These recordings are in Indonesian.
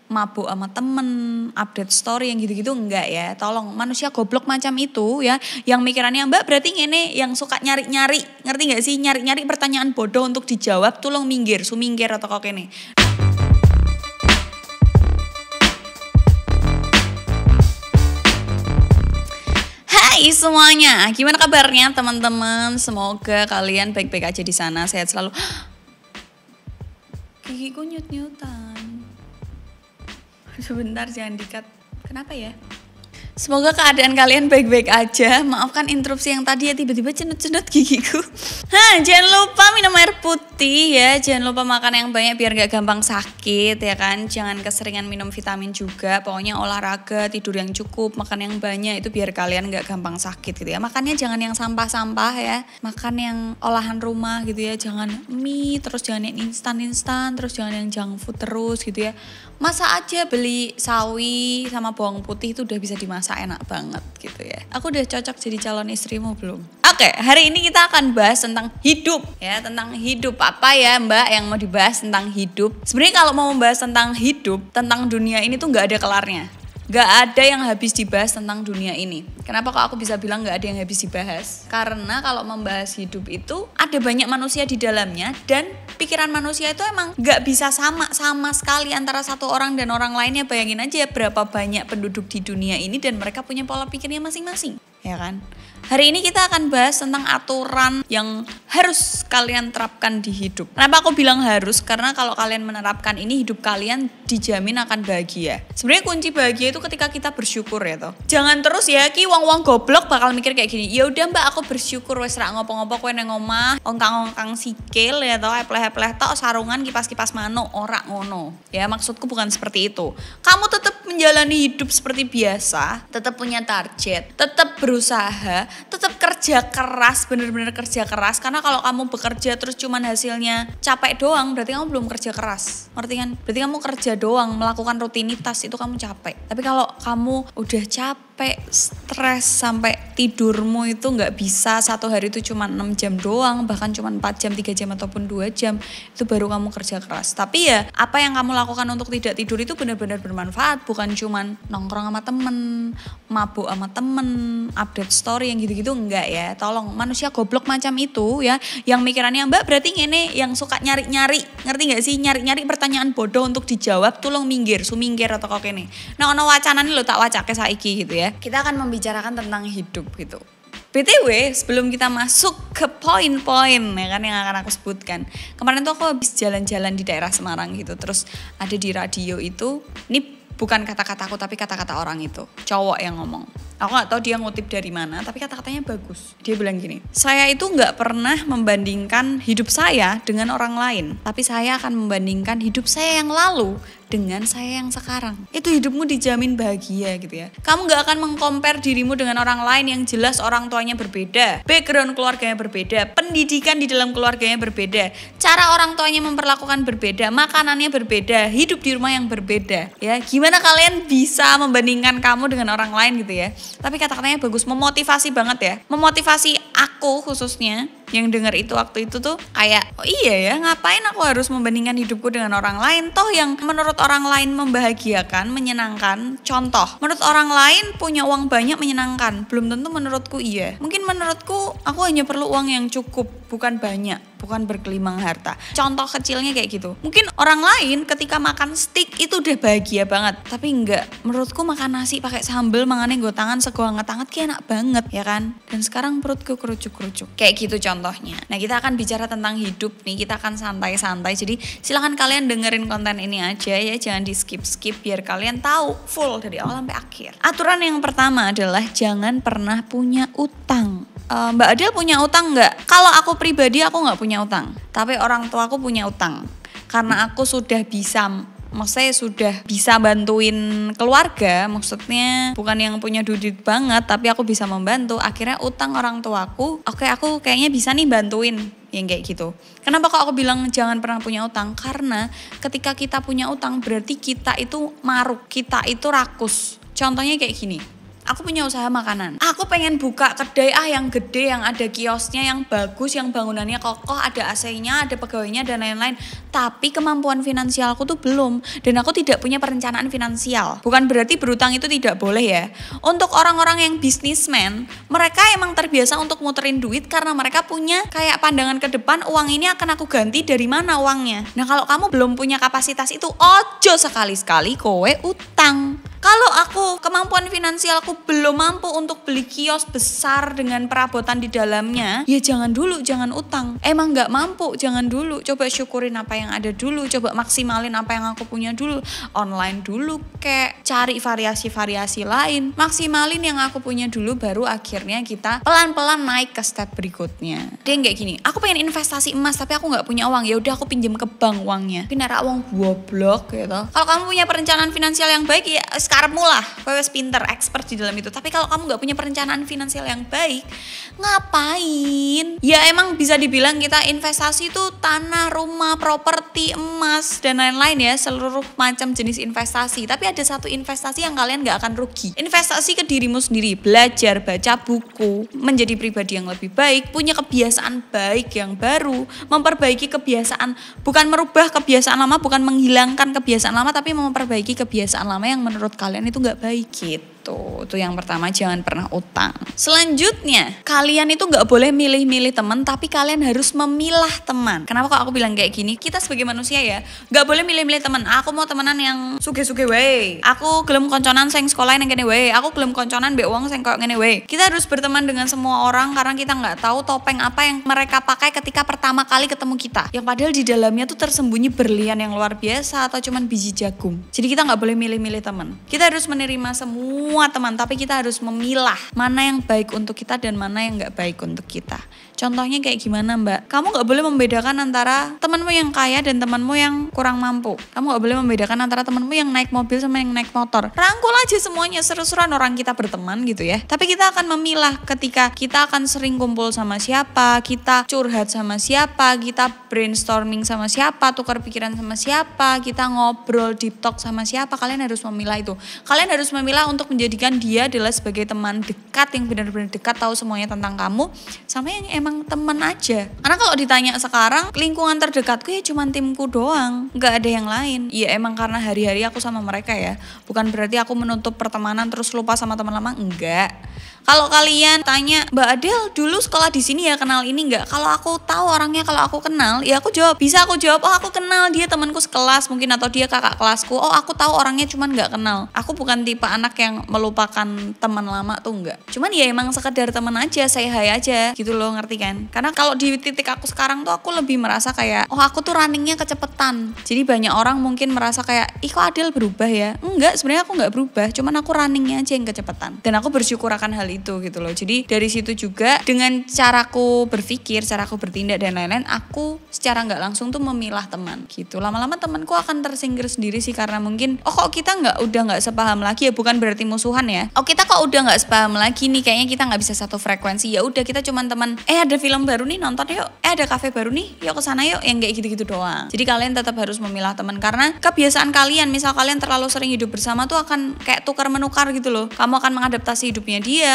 mabuk sama temen, update story yang gitu-gitu enggak ya. Tolong, manusia goblok macam itu ya, yang mikirannya Mbak berarti ngene, yang suka nyari-nyari, ngerti gak sih? Nyari-nyari pertanyaan bodoh untuk dijawab, tolong minggir, sumingkir atau kok kene. Hai semuanya, gimana kabarnya teman-teman? Semoga kalian baik-baik aja di sana, sehat selalu. Gigiku nyut-nyutan. Sebentar, jangan di-cut. Kenapa ya? Semoga keadaan kalian baik-baik aja. Maafkan interupsi yang tadi ya, tiba-tiba cenut-cenut gigiku. Jangan lupa minum air putih ya. Jangan lupa makan yang banyak biar gak gampang sakit ya kan. Jangan keseringan minum vitamin juga. Pokoknya olahraga, tidur yang cukup, makan yang banyak. Itu biar kalian gak gampang sakit gitu ya. Makannya jangan yang sampah-sampah ya. Makan yang olahan rumah gitu ya. Jangan mie, terus jangan yang instan-instan, terus jangan yang junk food terus gitu ya. Masa aja beli sawi sama bawang putih itu udah bisa dimasak enak banget gitu ya. Aku udah cocok jadi calon istrimu belum? Oke, hari ini kita akan bahas tentang hidup ya, tentang hidup. Apa ya Mbak yang mau dibahas tentang hidup? Sebenarnya kalau mau membahas tentang hidup, tentang dunia ini tuh gak ada kelarnya. Gak ada yang habis dibahas tentang dunia ini. Kenapa kok aku bisa bilang gak ada yang habis dibahas? Karena kalau membahas hidup itu ada banyak manusia di dalamnya dan pikiran manusia itu emang gak bisa sama sekali antara satu orang dan orang lainnya. Bayangin aja berapa banyak penduduk di dunia ini dan mereka punya pola pikirnya masing-masing, ya kan? Hari ini kita akan bahas tentang aturan yang harus kalian terapkan di hidup. Kenapa aku bilang harus? Karena kalau kalian menerapkan ini, hidup kalian dijamin akan bahagia. Sebenarnya kunci bahagia itu ketika kita bersyukur ya toh. Jangan terus ya ki wong-wong goblok bakal mikir kayak gini. Ya udah Mbak, aku bersyukur wes rak ngopo-ngopo kowe nang omah, ongkang-ongkang sikil ya toh, epleh-epleh tok sarungan kipas-kipas manuk, ora ngono. Ya maksudku bukan seperti itu. Kamu tetap menjalani hidup seperti biasa, tetap punya target, tetap berusaha, tetap kerja keras, bener-bener kerja keras. Karena kalau kamu bekerja terus cuman hasilnya capek doang, berarti kamu belum kerja keras, ngerti kan? Berarti kamu kerja doang, melakukan rutinitas, itu kamu capek. Tapi kalau kamu udah capek, stres sampai tidurmu itu gak bisa satu hari itu cuma 6 jam doang, bahkan cuma 4 jam, 3 jam ataupun 2 jam, itu baru kamu kerja keras. Tapi ya apa yang kamu lakukan untuk tidak tidur itu benar-benar bermanfaat, bukan cuma nongkrong sama temen, mabuk sama temen, update story yang gitu-gitu enggak ya. Tolong, manusia goblok macam itu ya, yang mikirannya Mbak berarti ngene, yang suka nyari-nyari, ngerti gak sih? Nyari-nyari pertanyaan bodoh untuk dijawab, tolong minggir, sumingkir atau kok kene. Nah ono wacana nih lo tak wacake saiki gitu ya. Kita akan membicarakan tentang hidup gitu. BTW, sebelum kita masuk ke poin-poin ya kan yang akan aku sebutkan. Kemarin tuh aku habis jalan-jalan di daerah Semarang gitu, terus ada di radio itu, ini bukan kata-kataku tapi kata-kata orang itu, cowok yang ngomong. Aku gak tahu dia ngutip dari mana, tapi kata-katanya bagus. Dia bilang gini, saya itu gak pernah membandingkan hidup saya dengan orang lain, tapi saya akan membandingkan hidup saya yang lalu dengan saya yang sekarang. Itu hidupmu dijamin bahagia gitu ya. Kamu gak akan mengcompare dirimu dengan orang lain yang jelas orang tuanya berbeda, background keluarganya berbeda, pendidikan di dalam keluarganya berbeda, cara orang tuanya memperlakukan berbeda, makanannya berbeda, hidup di rumah yang berbeda. Ya, gimana kalian bisa membandingkan kamu dengan orang lain gitu ya? Tapi kata-katanya bagus, memotivasi banget ya. Memotivasi aku khususnya yang dengar itu waktu itu tuh kayak, oh iya ya, ngapain aku harus membandingkan hidupku dengan orang lain, toh yang menurut orang lain membahagiakan, menyenangkan. Contoh, menurut orang lain punya uang banyak menyenangkan, belum tentu menurutku iya. Mungkin menurutku aku hanya perlu uang yang cukup, bukan banyak, bukan bergelimang harta. Contoh kecilnya kayak gitu. Mungkin orang lain ketika makan steak itu udah bahagia banget, tapi enggak. Menurutku makan nasi pakai sambal, mangannya gue tangan sego hangat-hangat kayak enak banget ya kan. Dan sekarang perutku kerucuk-kerucuk. Kayak gitu contohnya. Nah, kita akan bicara tentang hidup nih, kita akan santai-santai. Jadi silakan kalian dengerin konten ini aja ya, jangan di skip-skip biar kalian tahu full dari awal sampai akhir. Aturan yang pertama adalah jangan pernah punya utang. Mbak Adel punya utang nggak? Kalau aku pribadi aku nggak punya utang, tapi orang tua aku punya utang. Karena aku sudah bisa, maksudnya sudah bisa bantuin keluarga, maksudnya bukan yang punya duit banget, tapi aku bisa membantu. Akhirnya utang orang tuaku, oke aku kayaknya bisa nih bantuin, yang kayak gitu. Kenapa kok aku bilang jangan pernah punya utang? Karena ketika kita punya utang berarti kita itu maruk, kita itu rakus. Contohnya kayak gini. aku punya usaha makanan. Aku pengen buka kedai yang gede, yang ada kiosnya, yang bagus, yang bangunannya kokoh, ada AC-nya, ada pegawainya dan lain-lain. Tapi kemampuan finansialku tuh belum, dan aku tidak punya perencanaan finansial. Bukan berarti berutang itu tidak boleh ya. Untuk orang-orang yang bisnismen, mereka emang terbiasa untuk muterin duit karena mereka punya kayak pandangan ke depan, uang ini akan aku ganti dari mana uangnya. Nah, kalau kamu belum punya kapasitas itu, ojo sekali-sekali kowe utang. Kalau aku kemampuan finansialku belum mampu untuk beli kios besar dengan perabotan di dalamnya, ya jangan dulu, jangan utang. Emang gak mampu, jangan dulu. Coba syukurin apa yang ada dulu, coba maksimalin apa yang aku punya dulu. Online dulu kek, cari variasi-variasi lain. Maksimalin yang aku punya dulu, baru akhirnya kita pelan-pelan naik ke step berikutnya. Dia kayak gini, aku pengen investasi emas tapi aku gak punya uang, ya udah aku pinjam ke bank uangnya. Pinara uang goblok gitu. Kalau kamu punya perencanaan finansial yang baik, ya sekarang lah, wes pinter, expert di dalam itu. Tapi kalau kamu gak punya perencanaan finansial yang baik, ngapain? Ya emang bisa dibilang kita investasi itu tanah, rumah, properti, emas, dan lain-lain ya, seluruh macam jenis investasi. Tapi ada satu investasi yang kalian gak akan rugi. Investasi ke dirimu sendiri, belajar, baca buku, menjadi pribadi yang lebih baik, punya kebiasaan baik yang baru, memperbaiki kebiasaan, bukan merubah kebiasaan lama, bukan menghilangkan kebiasaan lama, tapi memperbaiki kebiasaan lama yang menurut kalian itu nggak baik gitu. Itu yang pertama, jangan pernah utang. Selanjutnya, kalian itu nggak boleh milih-milih teman, tapi kalian harus memilah teman. Kenapa kok aku bilang kayak gini? Kita sebagai manusia ya, nggak boleh milih-milih teman. Aku mau temenan yang suge-suge wae. Aku gelem konconan sing sekolah yang kene wae. Aku gelem konconan mbek wong sing koyo ngene wae. Kita harus berteman dengan semua orang karena kita nggak tahu topeng apa yang mereka pakai ketika pertama kali ketemu kita. Yang padahal di dalamnya tuh tersembunyi berlian yang luar biasa atau cuman biji jagung. Jadi kita nggak boleh milih-milih teman. Kita harus menerima semua teman, tapi kita harus memilah mana yang baik untuk kita dan mana yang nggak baik untuk kita. Contohnya kayak gimana Mbak? Kamu nggak boleh membedakan antara temanmu yang kaya dan temanmu yang kurang mampu. Kamu nggak boleh membedakan antara temanmu yang naik mobil sama yang naik motor. Rangkul aja semuanya, seru-seruan orang kita berteman gitu ya. Tapi kita akan memilah ketika kita akan sering kumpul sama siapa, kita curhat sama siapa, kita brainstorming sama siapa, tukar pikiran sama siapa, kita ngobrol deep talk sama siapa. Kalian harus memilah itu. Kalian harus memilah untuk menjadikan dia adalah sebagai teman dekat yang benar-benar dekat, tahu semuanya tentang kamu, sama yang emang teman aja. Karena kalau ditanya sekarang, lingkungan terdekatku ya cuma timku doang, nggak ada yang lain. Ya emang karena hari-hari aku sama mereka ya, bukan berarti aku menutup pertemanan terus lupa sama teman lama, enggak. Kalau kalian tanya, Mbak Adel dulu sekolah di sini ya, kenal ini enggak? Kalau aku tahu orangnya, kalau aku kenal, ya aku jawab. Bisa aku jawab, oh aku kenal dia, temanku sekelas mungkin, atau dia kakak kelasku. Oh aku tahu orangnya cuman enggak kenal. Aku bukan tipe anak yang melupakan teman lama tuh enggak. Cuman ya emang sekedar teman aja, say hi aja gitu loh, ngerti kan? Karena kalau di titik aku sekarang tuh aku lebih merasa kayak, oh aku tuh runningnya kecepetan. Jadi banyak orang mungkin merasa kayak, ih kok Adel berubah ya? Enggak, sebenarnya aku enggak berubah, cuman aku runningnya aja yang kecepetan. Dan aku bersyukur akan hal itu gitu loh. Jadi dari situ juga dengan caraku berpikir, caraku bertindak dan lain-lain, aku secara nggak langsung tuh memilah teman gitu. Lama-lama temanku akan tersingkir sendiri sih, karena mungkin oh kok kita udah nggak sepaham lagi ya, bukan berarti musuhan ya. Oh kita kok udah nggak sepaham lagi nih, kayaknya kita nggak bisa satu frekuensi. Ya udah kita cuman teman. Ada film baru nih nonton yuk. Ada kafe baru nih, yuk ke sana yuk. Yang kayak gitu-gitu doang. Jadi kalian tetap harus memilah teman, karena kebiasaan kalian, misal kalian terlalu sering hidup bersama tuh akan kayak tukar menukar gitu loh. Kamu akan mengadaptasi hidupnya dia,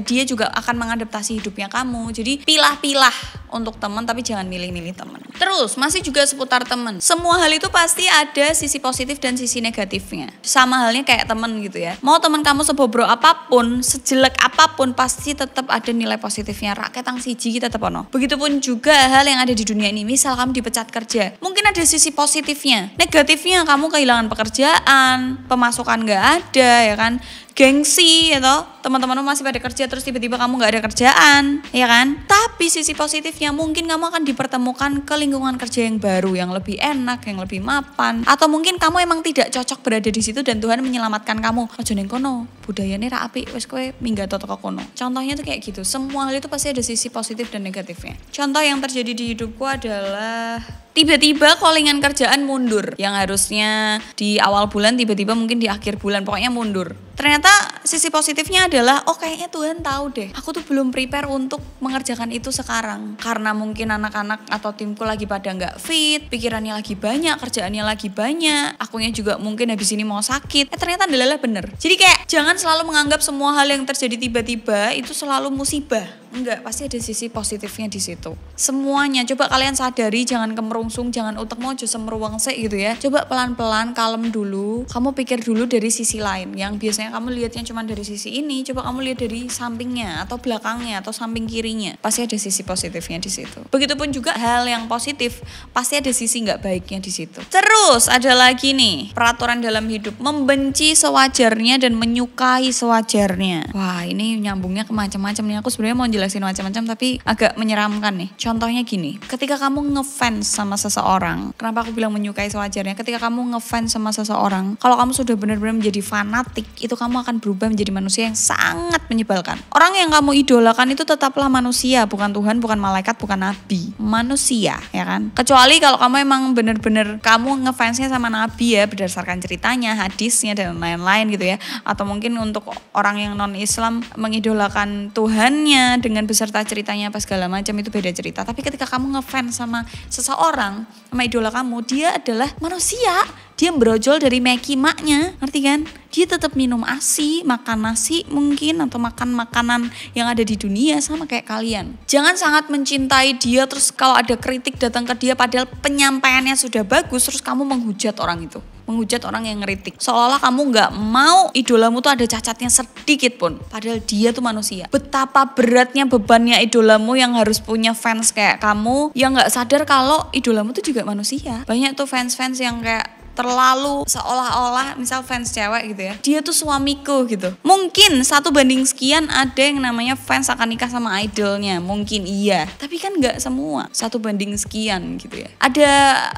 dia juga akan mengadaptasi hidupnya kamu. Jadi pilah-pilah untuk teman, tapi jangan milih-milih teman. Terus masih juga seputar teman. Semua hal itu pasti ada sisi positif dan sisi negatifnya. Sama halnya kayak teman gitu ya. Mau teman kamu sebobrok apapun, sejelek apapun, pasti tetap ada nilai positifnya. Rakyat yang siji tetap ono. Begitupun juga hal yang ada di dunia ini. Misal kamu dipecat kerja, mungkin ada sisi positifnya. Negatifnya kamu kehilangan pekerjaan, pemasukan nggak ada ya kan. Gengsi ya toh, teman-temanmu masih pada kerja terus tiba-tiba kamu nggak ada kerjaan ya kan. Tapi sisi positifnya mungkin kamu akan dipertemukan ke lingkungan kerja yang baru, yang lebih enak, yang lebih mapan, atau mungkin kamu emang tidak cocok berada di situ dan Tuhan menyelamatkan kamu. Ojo ning kono, budayane ra apik, wis kowe minggat toko kono. Contohnya tuh kayak gitu. Semua hal itu pasti ada sisi positif dan negatifnya. Contoh yang terjadi di hidupku adalah Tiba-tiba callingan kerjaan mundur. Yang harusnya di awal bulan tiba-tiba mungkin di akhir bulan, pokoknya mundur. Ternyata sisi positifnya adalah, oh kayaknya Tuhan tahu deh, aku tuh belum prepare untuk mengerjakan itu sekarang. Karena mungkin anak-anak atau timku lagi pada nggak fit, pikirannya lagi banyak, kerjaannya lagi banyak, akunya juga mungkin habis ini mau sakit. Ternyata adalah bener. Jadi kayak jangan selalu menganggap semua hal yang terjadi tiba-tiba itu selalu musibah. Enggak, pasti ada sisi positifnya di situ. Semuanya coba kalian sadari, jangan kemerungsung, jangan utek mau aja semeruang sih gitu ya. Coba pelan-pelan kalem dulu. Kamu pikir dulu dari sisi lain. Yang biasanya kamu lihatnya cuma dari sisi ini, coba kamu lihat dari sampingnya atau belakangnya atau samping kirinya. Pasti ada sisi positifnya di situ. Begitupun juga hal yang positif, pasti ada sisi nggak baiknya di situ. Terus ada lagi nih, peraturan dalam hidup, membenci sewajarnya dan menyukai sewajarnya. Wah, ini nyambungnya ke macam-macam nih. Aku sebenarnya mau jelasin macam-macam tapi agak menyeramkan nih. Contohnya gini, ketika kamu ngefans sama seseorang, kenapa aku bilang menyukai sewajarnya? Ketika kamu ngefans sama seseorang, kalau kamu sudah benar-benar menjadi fanatik, itu kamu akan berubah menjadi manusia yang sangat menyebalkan. Orang yang kamu idolakan itu tetaplah manusia, bukan Tuhan, bukan malaikat, bukan nabi. Manusia, ya kan? Kecuali kalau kamu emang benar-benar kamu ngefansnya sama nabi ya, berdasarkan ceritanya, hadisnya dan lain-lain gitu ya. Atau mungkin untuk orang yang non-Islam mengidolakan Tuhannya dengan beserta ceritanya apa segala macam, itu beda cerita. Tapi ketika kamu ngefans sama seseorang, sama idola kamu, dia adalah manusia. Dia berojol dari Meki maknya, ngerti kan? Dia tetap minum ASI, makan nasi mungkin, atau makan makanan yang ada di dunia sama kayak kalian. Jangan sangat mencintai dia, terus kalau ada kritik datang ke dia padahal penyampaiannya sudah bagus, terus kamu menghujat orang itu. Menghujat orang yang ngeritik. Seolah-olah kamu gak mau idolamu tuh ada cacatnya sedikit pun. Padahal dia tuh manusia. Betapa beratnya bebannya idolamu yang harus punya fans kayak kamu, yang gak sadar kalau idolamu tuh juga manusia. Banyak tuh fans-fans yang kayak terlalu seolah-olah, misal fans cewek gitu ya, dia tuh suamiku gitu. Mungkin 1 banding sekian ada yang namanya fans akan nikah sama idolnya, mungkin iya, tapi kan gak semua 1 banding sekian gitu ya. Ada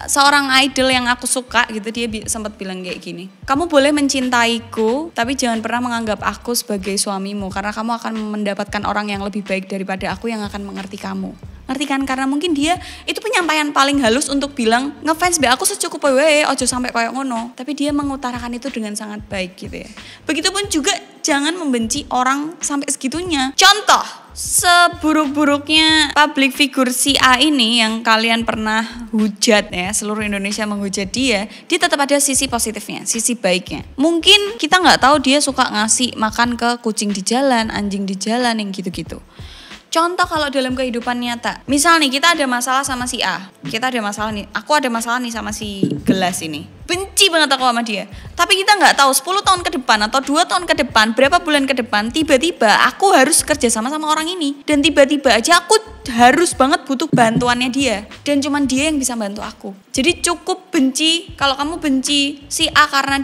seorang idol yang aku suka gitu, dia sempat bilang kayak gini, kamu boleh mencintaiku tapi jangan pernah menganggap aku sebagai suamimu, karena kamu akan mendapatkan orang yang lebih baik daripada aku yang akan mengerti kamu. Ngerti kan? Karena mungkin dia itu penyampaian paling halus untuk bilang ngefans be aku secukup wae, ojo sampai kayak ngono. Tapi dia mengutarakan itu dengan sangat baik gitu ya. Begitupun juga jangan membenci orang sampai segitunya. Contoh, seburuk-buruknya public figure si A ini yang kalian pernah hujat ya, seluruh Indonesia menghujat dia tetap ada sisi positifnya, sisi baiknya. Mungkin kita nggak tahu dia suka ngasih makan ke kucing di jalan, anjing di jalan, yang gitu-gitu. Contoh kalau dalam kehidupan nyata, misal nih kita ada masalah sama si A, kita ada masalah nih, aku ada masalah nih sama si Gelas ini, benci banget aku sama dia, tapi kita nggak tahu 10 tahun ke depan atau 2 tahun ke depan, berapa bulan ke depan, tiba-tiba aku harus kerja sama orang ini, dan tiba-tiba aja aku harus banget butuh bantuannya dia, dan cuman dia yang bisa bantu aku. Jadi cukup benci, kalau kamu benci si A karena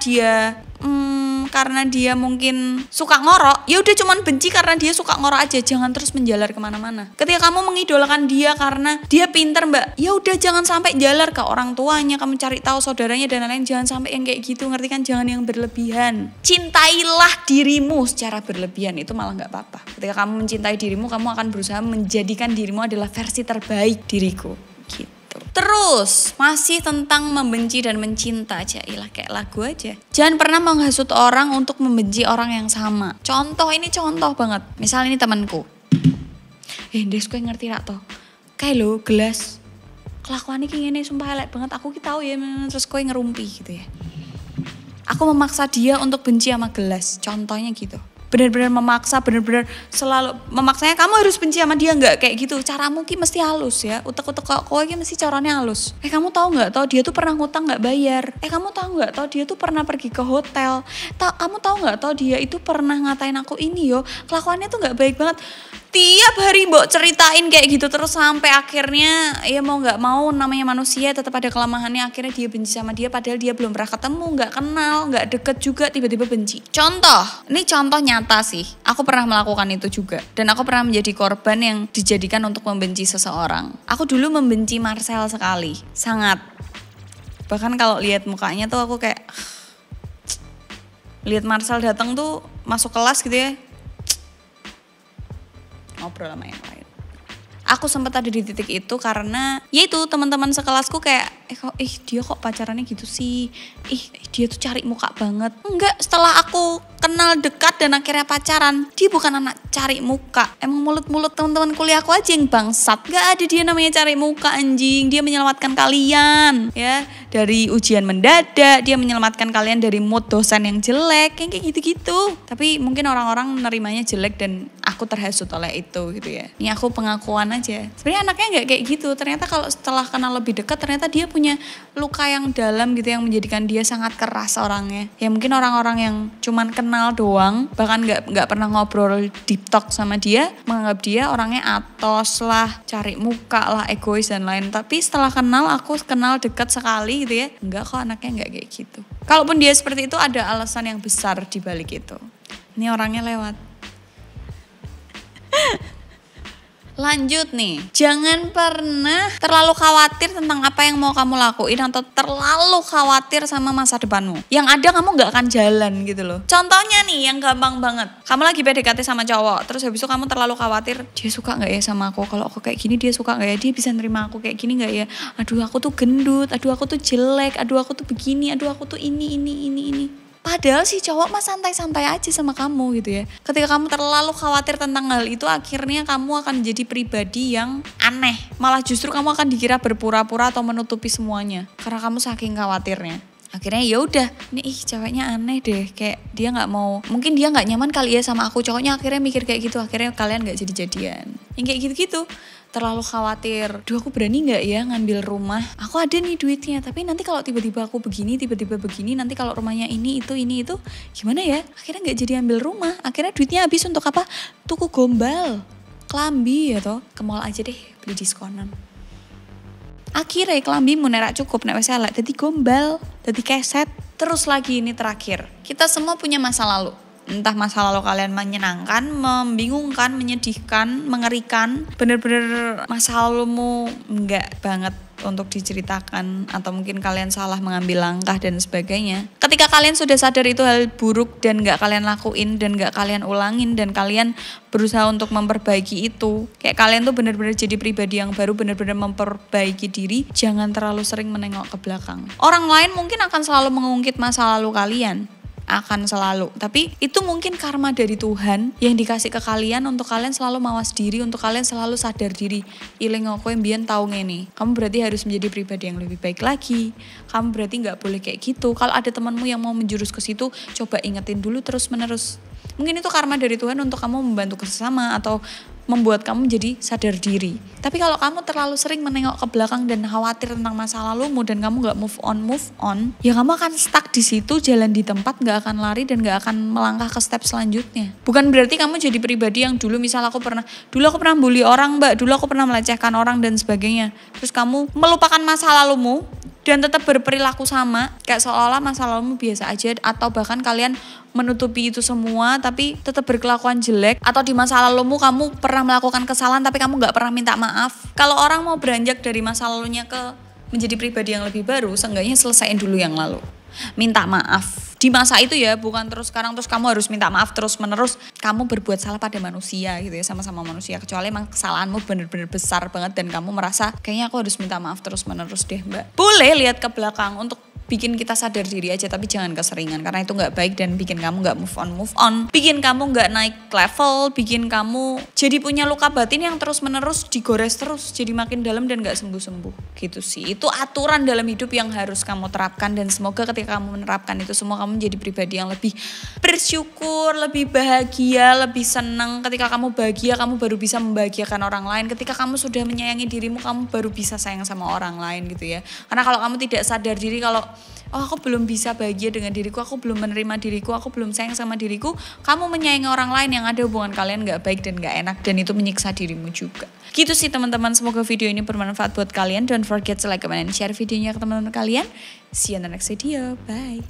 dia mungkin suka ngorok, ya udah cuman benci karena dia suka ngorok aja, jangan terus menjalar kemana-mana. Ketika kamu mengidolakan dia karena dia pinter mbak, ya udah jangan sampai jalar ke orang tuanya, kamu cari tahu saudaranya dan lain-lain, jangan sampai yang kayak gitu, ngerti kan? Jangan yang berlebihan. Cintailah dirimu secara berlebihan, itu malah nggak apa-apa. Ketika kamu mencintai dirimu, kamu akan berusaha menjadikan dirimu adalah versi terbaik diriku. Gitu. Terus masih tentang membenci dan mencinta aja, ilah kayak lagu aja. Jangan pernah menghasut orang untuk membenci orang yang sama. Contoh, ini contoh banget. Misal ini temanku, Des kowe ngerti rak toh, kayak lo Gelas kelakuan ini sumpah elek banget, aku ki tahu ya, terus kowe ngerumpi gitu ya. Aku memaksa dia untuk benci sama Gelas, contohnya gitu. Benar-benar memaksa, benar-benar selalu memaksanya, kamu harus benci sama dia, nggak kayak gitu. Caramu ki mesti halus ya, utek-utek kok ki mesti caranya halus. Kamu tahu nggak, tahu dia tuh pernah ngutang nggak bayar. Kamu tahu nggak, tahu dia tuh pernah pergi ke hotel. Kamu tahu nggak, tahu dia itu pernah ngatain aku ini yo, kelakuannya tuh nggak baik banget. Tiap hari mbok ceritain kayak gitu terus sampai akhirnya ya mau nggak mau, namanya manusia tetap ada kelemahannya, akhirnya dia benci sama dia padahal dia belum pernah ketemu, nggak kenal, nggak deket juga, tiba-tiba benci. Contoh, ini contoh nyata sih, aku pernah melakukan itu juga dan aku pernah menjadi korban yang dijadikan untuk membenci seseorang. Aku dulu membenci Marcel sekali, sangat. Bahkan kalau lihat mukanya tuh aku kayak lihat Marcel datang tuh masuk kelas gitu ya, ngobrol sama yang lain. Aku sempat ada di titik itu karena ya itu teman-teman sekelasku kayak dia kok pacarannya gitu sih, dia tuh cari muka banget. Enggak, setelah aku kenal dekat dan akhirnya pacaran, dia bukan anak cari muka. Emang mulut-mulut teman-teman kuliahku aja yang bangsat. Gak ada dia namanya cari muka anjing. Dia menyelamatkan kalian ya dari ujian mendadak, dia menyelamatkan kalian dari mood dosen yang jelek, kayak gitu-gitu. Tapi mungkin orang-orang menerimanya jelek dan aku terhasut oleh itu gitu ya. Ini aku pengakuan aja. Sebenarnya anaknya nggak kayak gitu. Ternyata kalau setelah kenal lebih dekat, ternyata dia punya luka yang dalam gitu yang menjadikan dia sangat keras orangnya. Ya mungkin orang-orang yang cuman kenal doang, bahkan nggak pernah ngobrol deep talk sama dia, menganggap dia orangnya atos lah, cari muka lah, egois dan lain. Tapi setelah aku kenal dekat sekali gitu ya, enggak kok anaknya nggak kayak gitu. Kalaupun dia seperti itu ada alasan yang besar di balik itu. Ini orangnya lewat. Lanjut nih, jangan pernah terlalu khawatir tentang apa yang mau kamu lakuin atau terlalu khawatir sama masa depanmu. Yang ada kamu gak akan jalan gitu loh. Contohnya nih yang gampang banget, kamu lagi PDKT sama cowok, terus habis itu kamu terlalu khawatir, dia suka gak ya sama aku, kalau aku kayak gini dia suka gak ya, dia bisa nerima aku kayak gini gak ya, aduh aku tuh gendut, aduh aku tuh jelek, aduh aku tuh begini, aduh aku tuh ini. Padahal si cowok mah santai-santai aja sama kamu gitu ya. Ketika kamu terlalu khawatir tentang hal itu, akhirnya kamu akan jadi pribadi yang aneh. Malah justru kamu akan dikira berpura-pura atau menutupi semuanya. Karena kamu saking khawatirnya. Akhirnya ya udah, nih ceweknya aneh deh, kayak dia nggak mau, mungkin dia nggak nyaman kali ya sama aku. Cowoknya akhirnya mikir kayak gitu, akhirnya kalian nggak jadi-jadian. Yang kayak gitu-gitu. Terlalu khawatir, aku berani gak ya ngambil rumah, aku ada nih duitnya, tapi nanti kalau tiba-tiba aku begini, tiba-tiba begini, nanti kalau rumahnya ini itu, gimana ya, akhirnya gak jadi ambil rumah, akhirnya duitnya habis untuk apa, tuku gombal, kelambi ya toh, ke mall aja deh, beli diskonan. Akhirnya kelambimu nerak cukup, nek wes elek, dadi gombal, dadi keset. Terus lagi ini terakhir, kita semua punya masa lalu. Entah masa lalu kalian menyenangkan, membingungkan, menyedihkan, mengerikan, bener-bener masa lalumu enggak banget untuk diceritakan, atau mungkin kalian salah mengambil langkah dan sebagainya. Ketika kalian sudah sadar itu hal buruk dan gak kalian lakuin dan gak kalian ulangin dan kalian berusaha untuk memperbaiki itu, kayak kalian tuh bener-bener jadi pribadi yang baru, bener-bener memperbaiki diri, jangan terlalu sering menengok ke belakang. Orang lain mungkin akan selalu mengungkit masa lalu kalian, akan selalu, tapi itu mungkin karma dari Tuhan yang dikasih ke kalian untuk kalian selalu mawas diri, untuk kalian selalu sadar diri. Iling aku yang biyen tahu ngene, kamu berarti harus menjadi pribadi yang lebih baik lagi, kamu berarti nggak boleh kayak gitu. Kalau ada temanmu yang mau menjurus ke situ, coba ingetin dulu terus menerus. Mungkin itu karma dari Tuhan untuk kamu membantu sesama atau membuat kamu jadi sadar diri. Tapi kalau kamu terlalu sering menengok ke belakang dan khawatir tentang masa lalumu dan kamu gak move on, ya kamu akan stuck di situ, jalan di tempat, gak akan lari dan gak akan melangkah ke step selanjutnya. Bukan berarti kamu jadi pribadi yang dulu aku pernah bully orang mbak, dulu aku pernah melecehkan orang dan sebagainya. Terus kamu melupakan masa lalumu dan tetap berperilaku sama, kayak seolah-olah masa lalumu biasa aja, atau bahkan kalian menutupi itu semua tapi tetap berkelakuan jelek, atau di masa lalumu kamu pernah melakukan kesalahan tapi kamu gak pernah minta maaf. Kalau orang mau beranjak dari masa lalunya ke menjadi pribadi yang lebih baru, seenggaknya selesaiin dulu yang lalu. Minta maaf di masa itu ya, bukan terus sekarang terus kamu harus minta maaf terus menerus. Kamu berbuat salah pada manusia gitu ya, sama-sama manusia, kecuali emang kesalahanmu bener-bener besar banget dan kamu merasa kayaknya aku harus minta maaf terus menerus deh mbak. Boleh lihat ke belakang untuk bikin kita sadar diri aja, tapi jangan keseringan karena itu gak baik dan bikin kamu gak move on, bikin kamu gak naik level, bikin kamu jadi punya luka batin yang terus menerus digores terus, jadi makin dalam dan gak sembuh-sembuh gitu sih. Itu aturan dalam hidup yang harus kamu terapkan, dan semoga ketika kamu menerapkan itu semua, kamu jadi pribadi yang lebih bersyukur, lebih bahagia, lebih senang. Ketika kamu bahagia, kamu baru bisa membahagiakan orang lain. Ketika kamu sudah menyayangi dirimu, kamu baru bisa sayang sama orang lain gitu ya. Karena kalau kamu tidak sadar diri, kalau aku belum bisa bahagia dengan diriku, aku belum menerima diriku, aku belum sayang sama diriku, kamu menyayangi orang lain, yang ada hubungan kalian gak baik dan gak enak, dan itu menyiksa dirimu juga. Gitu sih teman-teman, semoga video ini bermanfaat buat kalian. Don't forget to like, comment, and share videonya ke teman-teman kalian. See you in the next video, bye.